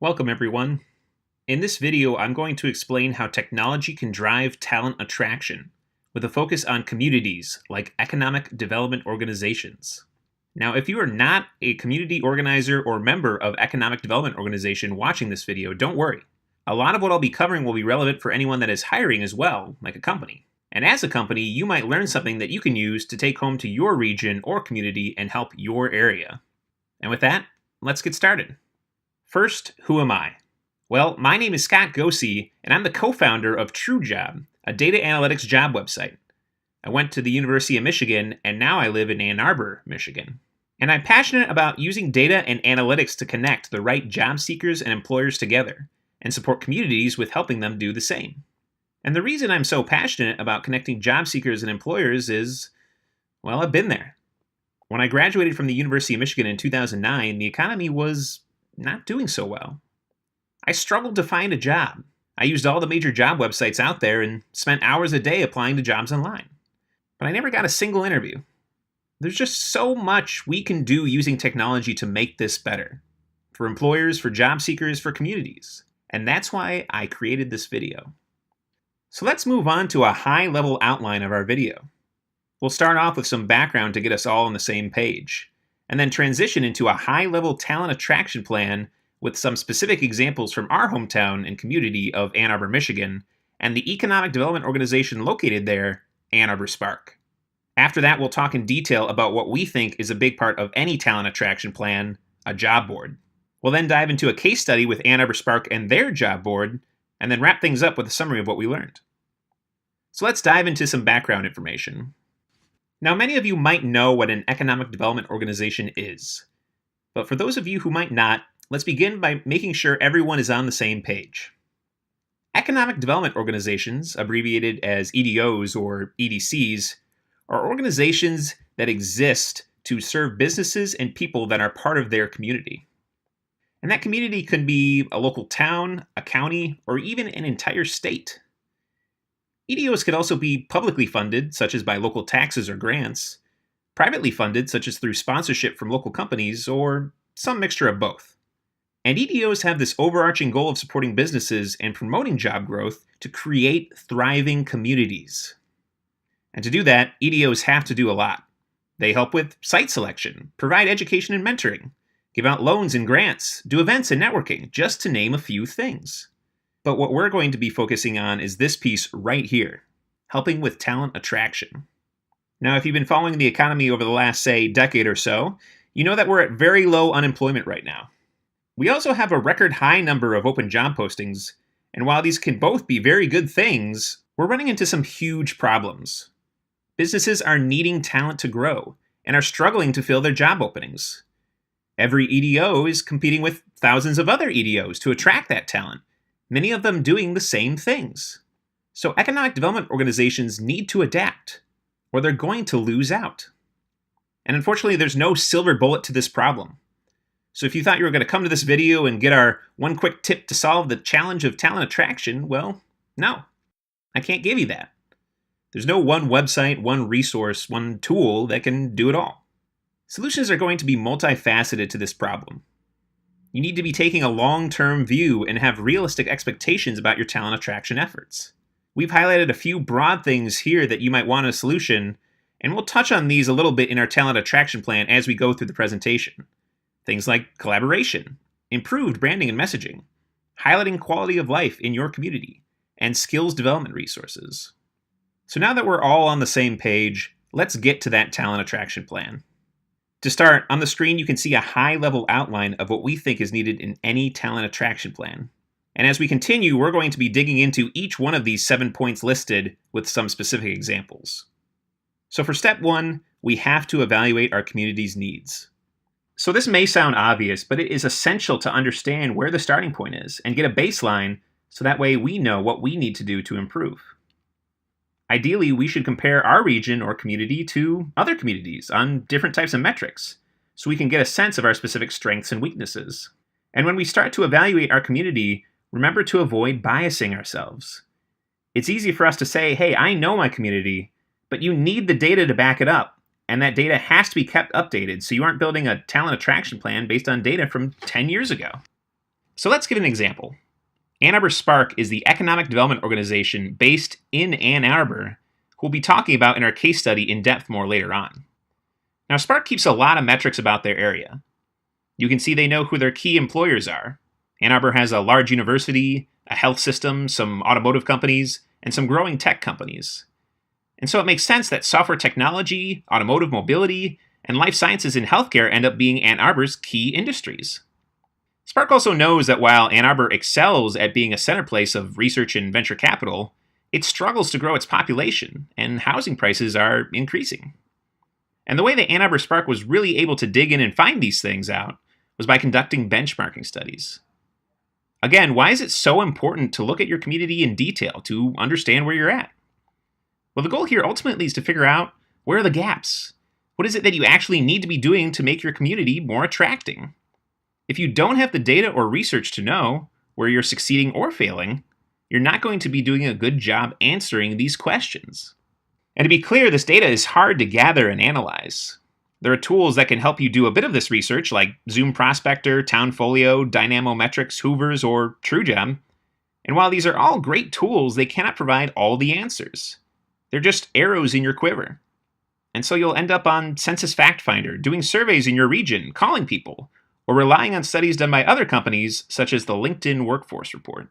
Welcome everyone. In this video, I'm going to explain how technology can drive talent attraction, with a focus on communities like economic development organizations. Now, if you are not a community organizer or member of economic development organization watching this video, don't worry. A lot of what I'll be covering will be relevant for anyone that is hiring as well, like a company. And as a company, you might learn something that you can use to take home to your region or community and help your area. And with that, let's get started. First, who am I? Well, my name is Scott GOCI, and I'm the co-founder of TrueJob, a data analytics job website. I went to the University of Michigan, and now I live in Ann Arbor, Michigan. And I'm passionate about using data and analytics to connect the right job seekers and employers together, and support communities with helping them do the same. And the reason I'm so passionate about connecting job seekers and employers is, well, I've been there. When I graduated from the University of Michigan in 2009, the economy was not doing so well. I struggled to find a job. I used all the major job websites out there and spent hours a day applying to jobs online. But I never got a single interview. There's just so much we can do using technology to make this better. For employers, for job seekers, for communities. And that's why I created this video. So let's move on to a high-level outline of our video. We'll start off with some background to get us all on the same page, and then transition into a high-level talent attraction plan with some specific examples from our hometown and community of Ann Arbor, Michigan, and the economic development organization located there, Ann Arbor Spark. After that, we'll talk in detail about what we think is a big part of any talent attraction plan, a job board. We'll then dive into a case study with Ann Arbor Spark and their job board, and then wrap things up with a summary of what we learned. So let's dive into some background information. Now, many of you might know what an economic development organization is. But for those of you who might not, let's begin by making sure everyone is on the same page. Economic development organizations, abbreviated as EDOs or EDCs, are organizations that exist to serve businesses and people that are part of their community. And that community could be a local town, a county, or even an entire state. EDOs could also be publicly funded, such as by local taxes or grants, privately funded, such as through sponsorship from local companies, or some mixture of both. And EDOs have this overarching goal of supporting businesses and promoting job growth to create thriving communities. And to do that, EDOs have to do a lot. They help with site selection, provide education and mentoring, give out loans and grants, do events and networking, just to name a few things. But what we're going to be focusing on is this piece right here, helping with talent attraction. Now, if you've been following the economy over the last, say, decade or so, you know that we're at very low unemployment right now. We also have a record high number of open job postings, and while these can both be very good things, we're running into some huge problems. Businesses are needing talent to grow, and are struggling to fill their job openings. Every EDO is competing with thousands of other EDOs to attract that talent, many of them doing the same things. So economic development organizations need to adapt, or they're going to lose out. And unfortunately, there's no silver bullet to this problem. So if you thought you were going to come to this video and get our one quick tip to solve the challenge of talent attraction, well, no, I can't give you that. There's no one website, one resource, one tool that can do it all. Solutions are going to be multifaceted to this problem. You need to be taking a long-term view and have realistic expectations about your talent attraction efforts. We've highlighted a few broad things here that you might want in a solution, and we'll touch on these a little bit in our talent attraction plan as we go through the presentation. Things like collaboration, improved branding and messaging, highlighting quality of life in your community, and skills development resources. So now that we're all on the same page, let's get to that talent attraction plan. To start, on the screen you can see a high-level outline of what we think is needed in any talent attraction plan. And as we continue, we're going to be digging into each one of these 7 points listed with some specific examples. So for step 1, we have to evaluate our community's needs. So this may sound obvious, but it is essential to understand where the starting point is and get a baseline so that way we know what we need to do to improve. Ideally, we should compare our region or community to other communities on different types of metrics, so we can get a sense of our specific strengths and weaknesses. And when we start to evaluate our community, remember to avoid biasing ourselves. It's easy for us to say, hey, I know my community, but you need the data to back it up, and that data has to be kept updated so you aren't building a talent attraction plan based on data from 10 years ago. So let's give an example. Ann Arbor Spark is the economic development organization based in Ann Arbor, who we'll be talking about in our case study in depth more later on. Now, Spark keeps a lot of metrics about their area. You can see they know who their key employers are. Ann Arbor has a large university, a health system, some automotive companies, and some growing tech companies. And so it makes sense that software technology, automotive mobility, and life sciences and healthcare end up being Ann Arbor's key industries. Spark also knows that while Ann Arbor excels at being a center place of research and venture capital, it struggles to grow its population, and housing prices are increasing. And the way that Ann Arbor Spark was really able to dig in and find these things out was by conducting benchmarking studies. Again, why is it so important to look at your community in detail to understand where you're at? Well, the goal here ultimately is to figure out where are the gaps. What is it that you actually need to be doing to make your community more attracting? If you don't have the data or research to know where you're succeeding or failing, you're not going to be doing a good job answering these questions. And to be clear, this data is hard to gather and analyze. There are tools that can help you do a bit of this research, like Zoom Prospector, Townfolio, Dynamometrics, Hoovers, or TrueGem. And while these are all great tools, they cannot provide all the answers. They're just arrows in your quiver. And so you'll end up on Census Fact Finder, doing surveys in your region, calling people, or relying on studies done by other companies, such as the LinkedIn Workforce Report.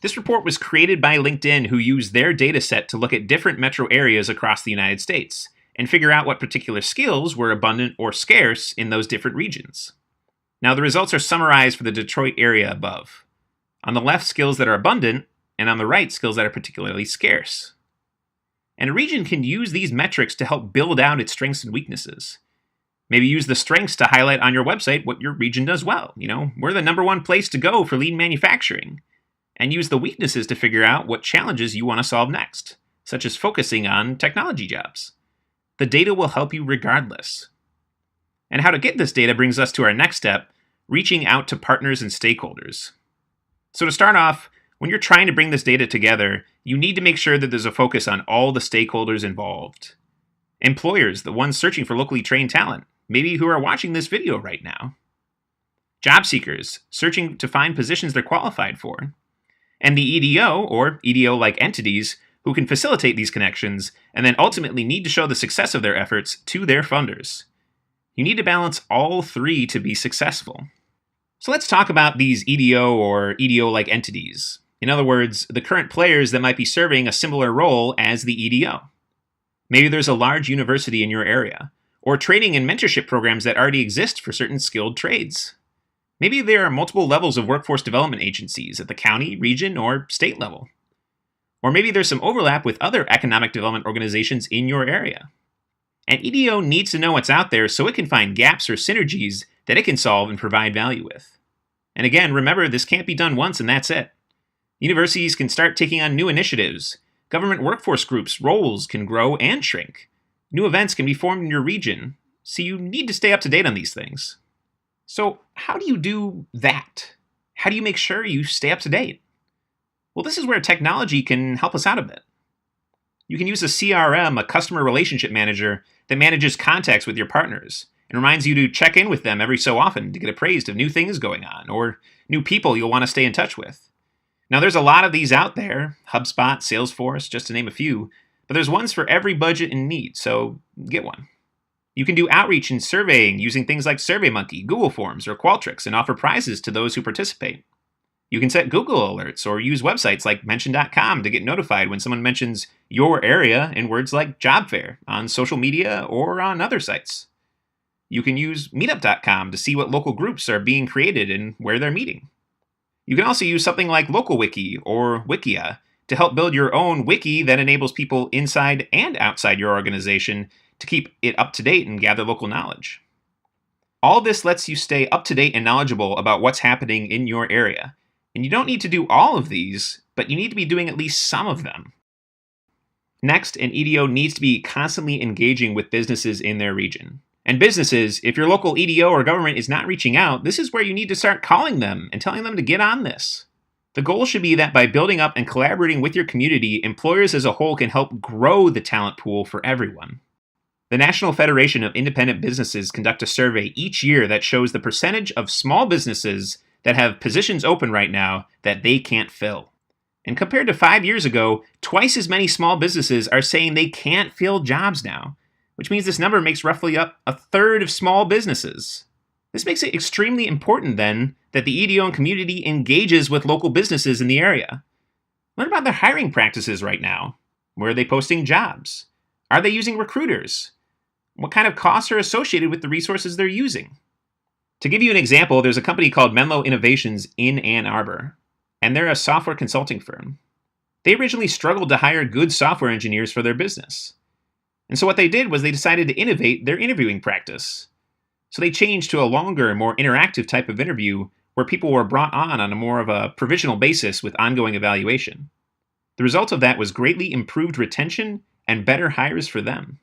This report was created by LinkedIn, who used their data set to look at different metro areas across the United States and figure out what particular skills were abundant or scarce in those different regions. Now, the results are summarized for the Detroit area above. On the left, skills that are abundant, and on the right, skills that are particularly scarce. And a region can use these metrics to help build out its strengths and weaknesses. Maybe use the strengths to highlight on your website what your region does well. We're the #1 place to go for lean manufacturing. And use the weaknesses to figure out what challenges you want to solve next, such as focusing on technology jobs. The data will help you regardless. And how to get this data brings us to our next step, reaching out to partners and stakeholders. So to start off, when you're trying to bring this data together, you need to make sure that there's a focus on all the stakeholders involved. Employers, the ones searching for locally trained talent, maybe who are watching this video right now. Job seekers, searching to find positions they're qualified for. And the EDO, or EDO-like entities, who can facilitate these connections and then ultimately need to show the success of their efforts to their funders. You need to balance all three to be successful. So let's talk about these EDO or EDO-like entities. In other words, the current players that might be serving a similar role as the EDO. Maybe there's a large university in your area, or training and mentorship programs that already exist for certain skilled trades. Maybe there are multiple levels of workforce development agencies at the county, region, or state level. Or maybe there's some overlap with other economic development organizations in your area. And EDO needs to know what's out there so it can find gaps or synergies that it can solve and provide value with. And again, remember, this can't be done once and that's it. Universities can start taking on new initiatives. Government workforce groups' roles can grow and shrink. New events can be formed in your region, so you need to stay up to date on these things. So how do you do that? How do you make sure you stay up to date? Well, this is where technology can help us out a bit. You can use a CRM, a customer relationship manager, that manages contacts with your partners and reminds you to check in with them every so often to get appraised of new things going on or new people you'll want to stay in touch with. Now, there's a lot of these out there, HubSpot, Salesforce, just to name a few, but there's ones for every budget and need, so get one. You can do outreach and surveying using things like SurveyMonkey, Google Forms, or Qualtrics and offer prizes to those who participate. You can set Google alerts or use websites like mention.com to get notified when someone mentions your area in words like job fair on social media or on other sites. You can use meetup.com to see what local groups are being created and where they're meeting. You can also use something like LocalWiki or Wikia to help build your own wiki that enables people inside and outside your organization to keep it up to date and gather local knowledge. All this lets you stay up to date and knowledgeable about what's happening in your area. And you don't need to do all of these, but you need to be doing at least some of them. Next, an EDO needs to be constantly engaging with businesses in their region. And businesses, if your local EDO or government is not reaching out, this is where you need to start calling them and telling them to get on this. The goal should be that by building up and collaborating with your community, employers as a whole can help grow the talent pool for everyone. The National Federation of Independent Businesses conduct a survey each year that shows the percentage of small businesses that have positions open right now that they can't fill. And compared to 5 years ago, twice as many small businesses are saying they can't fill jobs now, which means this number makes roughly up a third of small businesses. This makes it extremely important, then, that the EDO and community engages with local businesses in the area. Learn about their hiring practices right now. Where are they posting jobs? Are they using recruiters? What kind of costs are associated with the resources they're using? To give you an example, there's a company called Monroe Innovations in Ann Arbor, and they're a software consulting firm. They originally struggled to hire good software engineers for their business. And so what they did was they decided to innovate their interviewing practice. So they changed to a longer, more interactive type of interview where people were brought on a more of a provisional basis with ongoing evaluation. The result of that was greatly improved retention and better hires for them.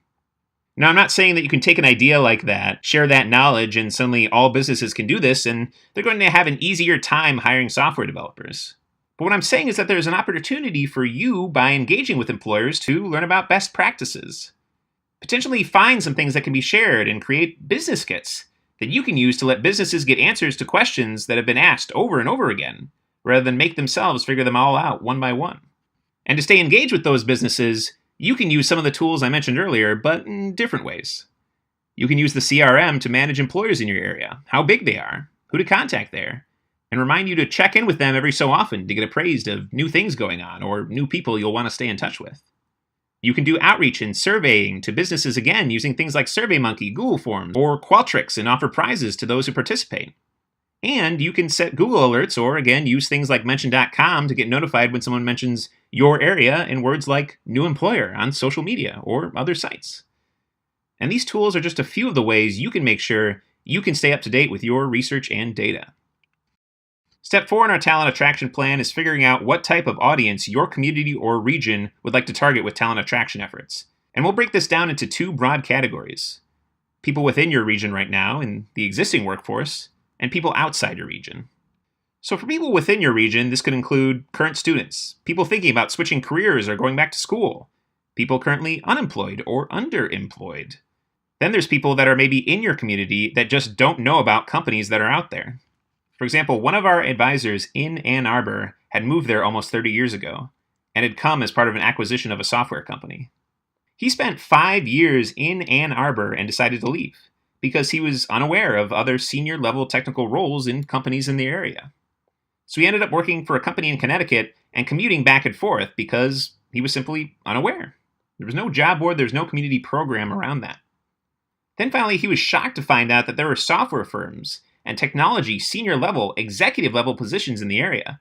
Now, I'm not saying that you can take an idea like that, share that knowledge, and suddenly all businesses can do this, and they're going to have an easier time hiring software developers. But what I'm saying is that there's an opportunity for you, by engaging with employers, to learn about best practices. Potentially find some things that can be shared and create business kits that you can use to let businesses get answers to questions that have been asked over and over again, rather than make themselves figure them all out one by one. And to stay engaged with those businesses, you can use some of the tools I mentioned earlier, but in different ways. You can use the CRM to manage employers in your area, how big they are, who to contact there, and remind you to check in with them every so often to get appraised of new things going on or new people you'll want to stay in touch with. You can do outreach and surveying to businesses again using things like SurveyMonkey, Google Forms, or Qualtrics and offer prizes to those who participate. And you can set Google alerts or, again, use things like mention.com to get notified when someone mentions your area in words like new employer on social media or other sites. And these tools are just a few of the ways you can make sure you can stay up to date with your research and data. Step 4 in our talent attraction plan is figuring out what type of audience your community or region would like to target with talent attraction efforts. And we'll break this down into 2 broad categories: people within your region right now in the existing workforce, and people outside your region. So for people within your region, this could include current students, people thinking about switching careers or going back to school, people currently unemployed or underemployed. Then there's people that are maybe in your community that just don't know about companies that are out there. For example, one of our advisors in Ann Arbor had moved there almost 30 years ago and had come as part of an acquisition of a software company. He spent 5 years in Ann Arbor and decided to leave because he was unaware of other senior level technical roles in companies in the area. So he ended up working for a company in Connecticut and commuting back and forth because he was simply unaware. There was no job board, there was no community program around that. Then finally, he was shocked to find out that there were software firms and technology senior level, executive level positions in the area.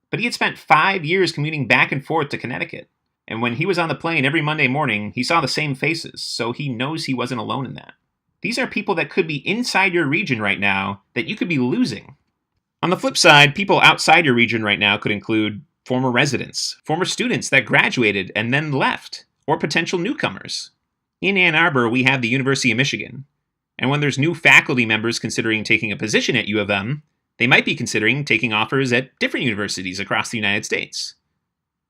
But he had spent 5 years commuting back and forth to Connecticut. And when he was on the plane every Monday morning, he saw the same faces, so he knows he wasn't alone in that. These are people that could be inside your region right now that you could be losing. On the flip side, people outside your region right now could include former residents, former students that graduated and then left, or potential newcomers. In Ann Arbor, we have the University of Michigan. And when there's new faculty members considering taking a position at U of M, they might be considering taking offers at different universities across the United States.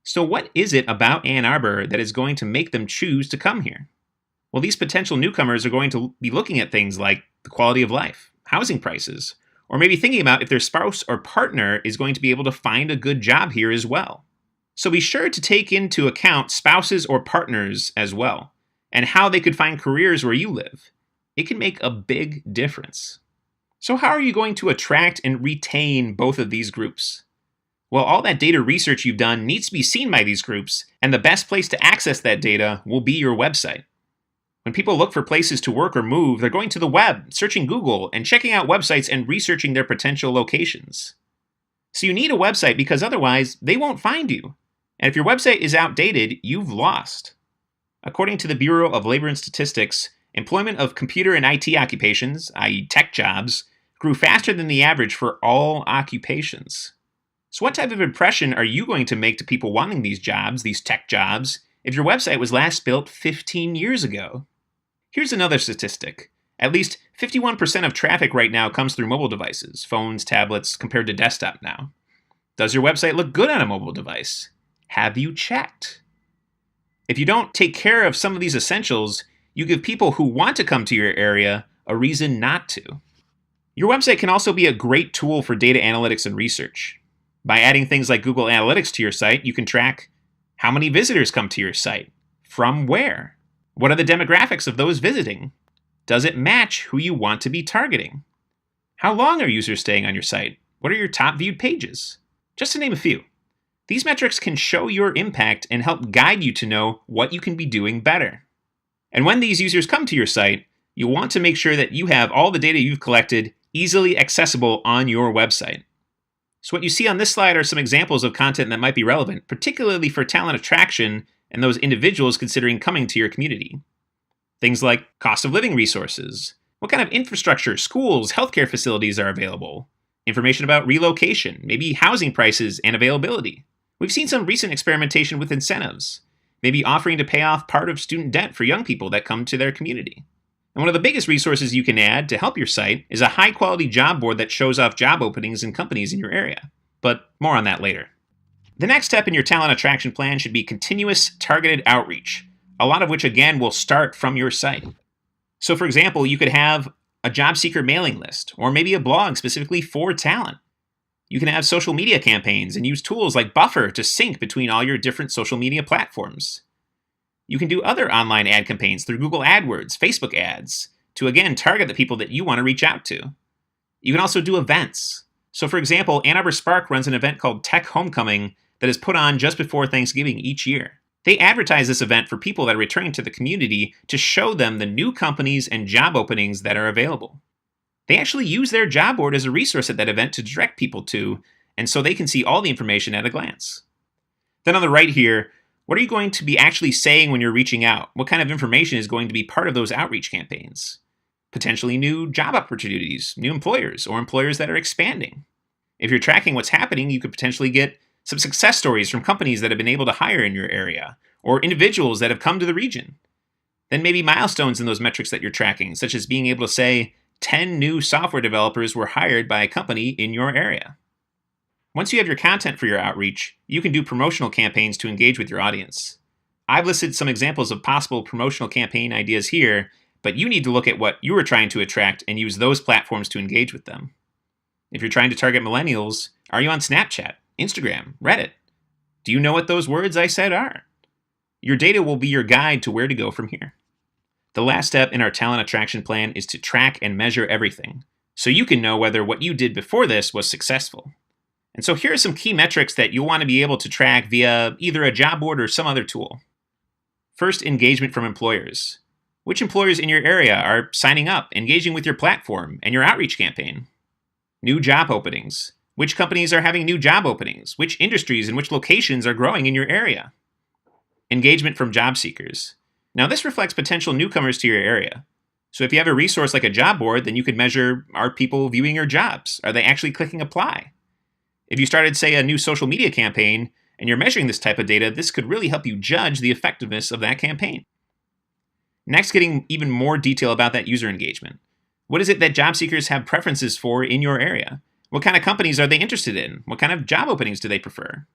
So what is it about Ann Arbor that is going to make them choose to come here? Well, these potential newcomers are going to be looking at things like the quality of life, housing prices, or maybe thinking about if their spouse or partner is going to be able to find a good job here as well. So be sure to take into account spouses or partners as well, and how they could find careers where you live. It can make a big difference. So how are you going to attract and retain both of these groups? Well, all that data research you've done needs to be seen by these groups, and the best place to access that data will be your website. When people look for places to work or move, they're going to the web, searching Google, and checking out websites and researching their potential locations. So you need a website because otherwise they won't find you. And if your website is outdated, you've lost. According to the Bureau of Labor and Statistics, employment of computer and IT occupations, i.e. tech jobs, grew faster than the average for all occupations. So what type of impression are you going to make to people wanting these jobs, these tech jobs, if your website was last built 15 years ago? Here's another statistic. At least 51% of traffic right now comes through mobile devices, phones, tablets, compared to desktop now. Does your website look good on a mobile device? Have you checked? If you don't take care of some of these essentials, you give people who want to come to your area a reason not to. Your website can also be a great tool for data analytics and research. By adding things like Google Analytics to your site, you can track how many visitors come to your site, from where, what are the demographics of those visiting, does it match who you want to be targeting, how long are users staying on your site, what are your top viewed pages, just to name a few. These metrics can show your impact and help guide you to know what you can be doing better. And when these users come to your site, you'll want to make sure that you have all the data you've collected easily accessible on your website. So what you see on this slide are some examples of content that might be relevant, particularly for talent attraction and those individuals considering coming to your community. Things like cost of living resources, what kind of infrastructure, schools, healthcare facilities are available, information about relocation, maybe housing prices and availability. We've seen some recent experimentation with incentives, maybe offering to pay off part of student debt for young people that come to their community. And one of the biggest resources you can add to help your site is a high-quality job board that shows off job openings and companies in your area. But more on that later. The next step in your talent attraction plan should be continuous targeted outreach, a lot of which, again, will start from your site. So, for example, you could have a job seeker mailing list, or maybe a blog specifically for talent. You can have social media campaigns and use tools like Buffer to sync between all your different social media platforms. You can do other online ad campaigns through Google AdWords, Facebook ads, to again target the people that you want to reach out to. You can also do events. So for example, Ann Arbor Spark runs an event called Tech Homecoming that is put on just before Thanksgiving each year. They advertise this event for people that are returning to the community to show them the new companies and job openings that are available. They actually use their job board as a resource at that event to direct people to, and so they can see all the information at a glance. Then on the right here, what are you going to be actually saying when you're reaching out? What kind of information is going to be part of those outreach campaigns? Potentially new job opportunities, new employers, or employers that are expanding. If you're tracking what's happening, you could potentially get some success stories from companies that have been able to hire in your area, or individuals that have come to the region. Then maybe milestones in those metrics that you're tracking, such as being able to say 10 new software developers were hired by a company in your area. Once you have your content for your outreach, you can do promotional campaigns to engage with your audience. I've listed some examples of possible promotional campaign ideas here, but you need to look at what you are trying to attract and use those platforms to engage with them. If you're trying to target millennials, are you on Snapchat, Instagram, Reddit? Do you know what those words I said are? Your data will be your guide to where to go from here. The last step in our talent attraction plan is to track and measure everything, so you can know whether what you did before this was successful. And so here are some key metrics that you'll want to be able to track via either a job board or some other tool. First, engagement from employers. Which employers in your area are signing up, engaging with your platform and your outreach campaign? New job openings. Which companies are having new job openings? Which industries and which locations are growing in your area? Engagement from job seekers. Now this reflects potential newcomers to your area. So if you have a resource like a job board, then you could measure, are people viewing your jobs? Are they actually clicking apply? If you started, say, a new social media campaign, and you're measuring this type of data, this could really help you judge the effectiveness of that campaign. Next, getting even more detail about that user engagement. What is it that job seekers have preferences for in your area? What kind of companies are they interested in? What kind of job openings do they prefer?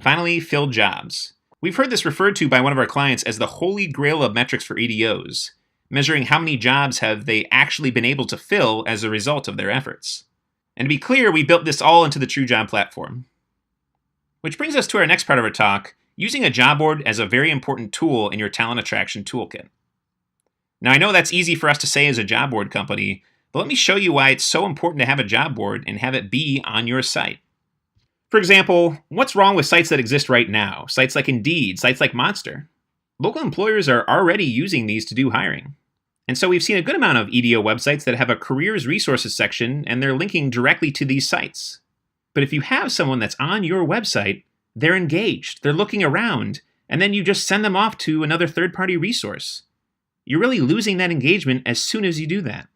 Finally, filled jobs. We've heard this referred to by one of our clients as the holy grail of metrics for EDOs, measuring how many jobs have they actually been able to fill as a result of their efforts. And to be clear, we built this all into the TrueJob platform. Which brings us to our next part of our talk, using a job board as a very important tool in your talent attraction toolkit. Now, I know that's easy for us to say as a job board company, but let me show you why it's so important to have a job board and have it be on your site. For example, what's wrong with sites that exist right now? Sites like Indeed, sites like Monster. Local employers are already using these to do hiring. And so we've seen a good amount of EDO websites that have a careers resources section, and they're linking directly to these sites. But if you have someone that's on your website, they're engaged, they're looking around, and then you just send them off to another third-party resource. You're really losing that engagement as soon as you do that.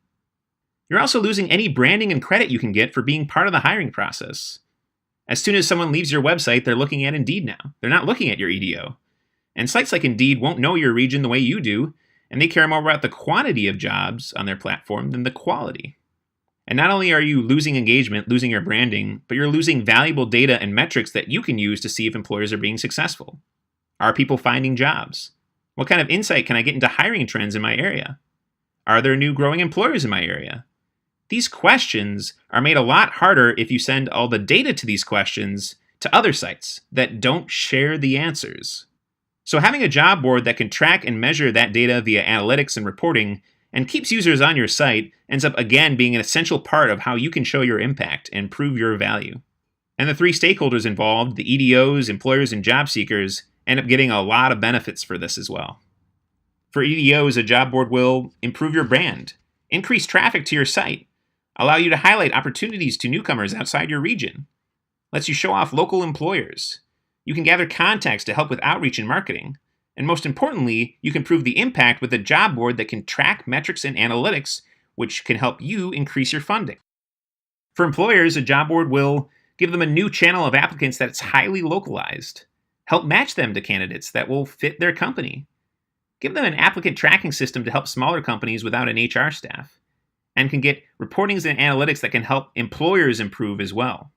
You're also losing any branding and credit you can get for being part of the hiring process. As soon as someone leaves your website, they're looking at Indeed now. They're not looking at your EDO. And sites like Indeed won't know your region the way you do, and they care more about the quantity of jobs on their platform than the quality. And not only are you losing engagement, losing your branding, but you're losing valuable data and metrics that you can use to see if employers are being successful. Are people finding jobs? What kind of insight can I get into hiring trends in my area? Are there new growing employers in my area? these questions are made a lot harder if you send all the data to these questions to other sites that don't share the answers. So having a job board that can track and measure that data via analytics and reporting and keeps users on your site ends up again being an essential part of how you can show your impact and prove your value. And the three stakeholders involved, the EDOs, employers, and job seekers, end up getting a lot of benefits for this as well. For EDOs, a job board will improve your brand, increase traffic to your site, allow you to highlight opportunities to newcomers outside your region, lets you show off local employers. You can gather contacts to help with outreach and marketing. And most importantly, you can prove the impact with a job board that can track metrics and analytics, which can help you increase your funding. For employers, a job board will give them a new channel of applicants that's highly localized, help match them to candidates that will fit their company, give them an applicant tracking system to help smaller companies without an HR staff, and can get reportings and analytics that can help employers improve as well.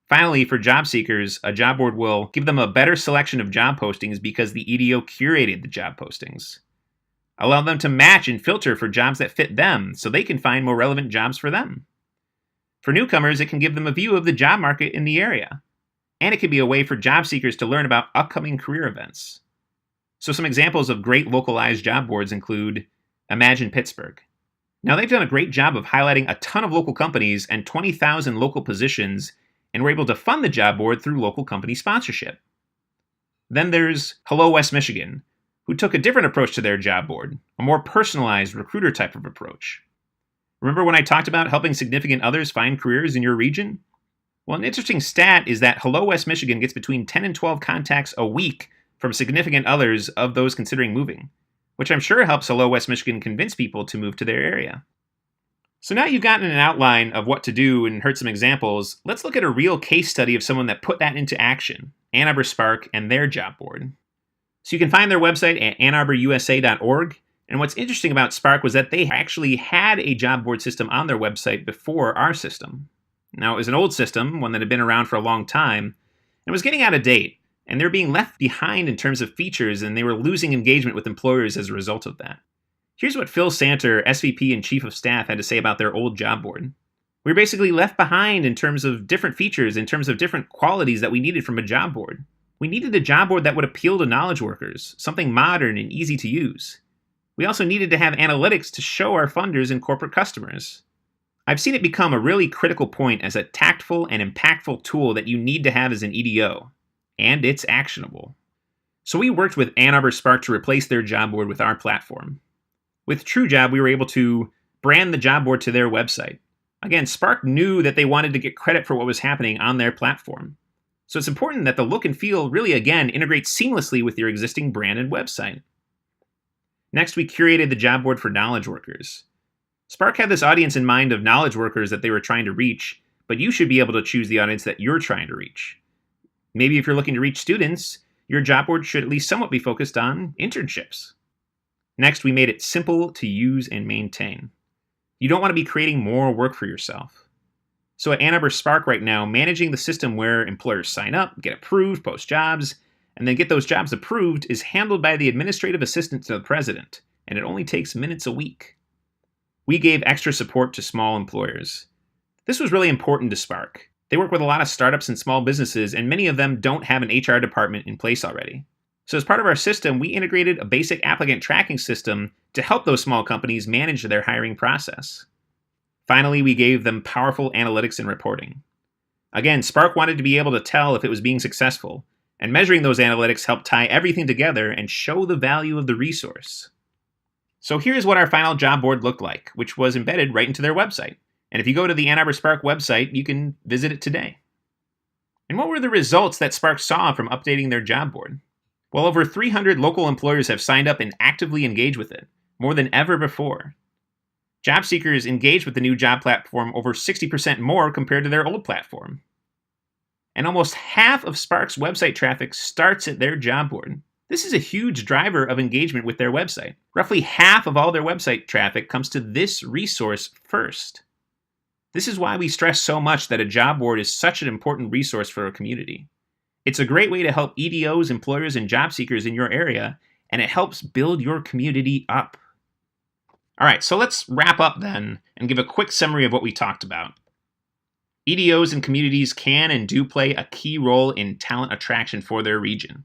Finally, for job seekers, a job board will give them a better selection of job postings because the EDO curated the job postings. Allow them to match and filter for jobs that fit them so they can find more relevant jobs for them. For newcomers, it can give them a view of the job market in the area. And it can be a way for job seekers to learn about upcoming career events. So some examples of great localized job boards include Imagine Pittsburgh. Now they've done a great job of highlighting a ton of local companies and 20,000 local positions, and we're able to fund the job board through local company sponsorship. Then there's Hello West Michigan, who took a different approach to their job board, a more personalized recruiter type of approach. Remember when I talked about helping significant others find careers in your region? Well, an interesting stat is that Hello West Michigan gets between 10 and 12 contacts a week from significant others of those considering moving, which I'm sure helps Hello West Michigan convince people to move to their area. So now you've gotten an outline of what to do and heard some examples, let's look at a real case study of someone that put that into action, Ann Arbor Spark and their job board. So you can find their website at annarborusa.org, and what's interesting about Spark was that they actually had a job board system on their website before our system. Now, it was an old system, one that had been around for a long time, and was getting out of date, and they were being left behind in terms of features, and they were losing engagement with employers as a result of that. Here's what Phil Santer, SVP and Chief of Staff, had to say about their old job board. We were basically left behind in terms of different features, in terms of different qualities that we needed from a job board. We needed a job board that would appeal to knowledge workers, something modern and easy to use. We also needed to have analytics to show our funders and corporate customers. I've seen it become a really critical point as a tactful and impactful tool that you need to have as an EDO, and it's actionable. So we worked with Ann Arbor Spark to replace their job board with our platform. With TrueJob, we were able to brand the job board to their website. Again, Spark knew that they wanted to get credit for what was happening on their platform. So it's important that the look and feel really, again, integrates seamlessly with your existing brand and website. Next, we curated the job board for knowledge workers. Spark had this audience in mind of knowledge workers that they were trying to reach, but you should be able to choose the audience that you're trying to reach. Maybe if you're looking to reach students, your job board should at least somewhat be focused on internships. Next, we made it simple to use and maintain. You don't want to be creating more work for yourself. So at Ann Arbor Spark right now, managing the system where employers sign up, get approved, post jobs, and then get those jobs approved is handled by the administrative assistant to the president, and it only takes minutes a week. We gave extra support to small employers. This was really important to Spark. They work with a lot of startups and small businesses, and many of them don't have an HR department in place already. So as part of our system, we integrated a basic applicant tracking system to help those small companies manage their hiring process. Finally, we gave them powerful analytics and reporting. Again, Spark wanted to be able to tell if it was being successful, and measuring those analytics helped tie everything together and show the value of the resource. So here's what our final job board looked like, which was embedded right into their website. And if you go to the Ann Arbor Spark website, you can visit it today. And what were the results that Spark saw from updating their job board? Well, over 300 local employers have signed up and actively engaged with it, more than ever before. Job seekers engage with the new job platform over 60% more compared to their old platform. And almost half of Spark's website traffic starts at their job board. This is a huge driver of engagement with their website. Roughly half of all their website traffic comes to this resource first. This is why we stress so much that a job board is such an important resource for a community. It's a great way to help EDOs, employers, and job seekers in your area, and it helps build your community up. All right, so let's wrap up then and give a quick summary of what we talked about. EDOs and communities can and do play a key role in talent attraction for their region.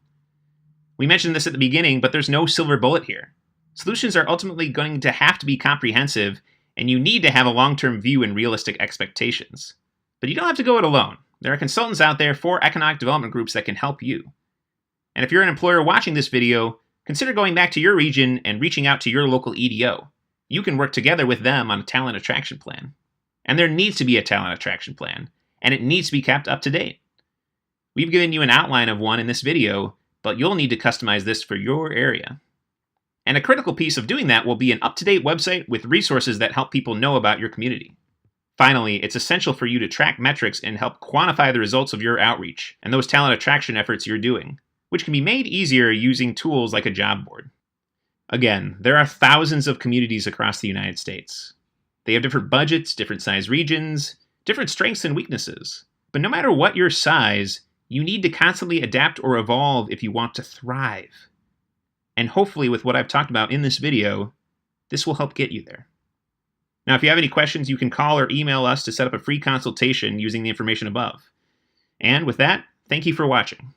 We mentioned this at the beginning, but there's no silver bullet here. Solutions are ultimately going to have to be comprehensive, and you need to have a long-term view and realistic expectations. But you don't have to go it alone. There are consultants out there for economic development groups that can help you. And if you're an employer watching this video, consider going back to your region and reaching out to your local EDO. You can work together with them on a talent attraction plan. And there needs to be a talent attraction plan, and it needs to be kept up to date. We've given you an outline of one in this video, but you'll need to customize this for your area. And a critical piece of doing that will be an up-to-date website with resources that help people know about your community. Finally, it's essential for you to track metrics and help quantify the results of your outreach and those talent attraction efforts you're doing, which can be made easier using tools like a job board. Again, there are thousands of communities across the United States. They have different budgets, different size regions, different strengths and weaknesses. But no matter what your size, you need to constantly adapt or evolve if you want to thrive. And hopefully with what I've talked about in this video, this will help get you there. Now, if you have any questions, you can call or email us to set up a free consultation using the information above. And with that, thank you for watching.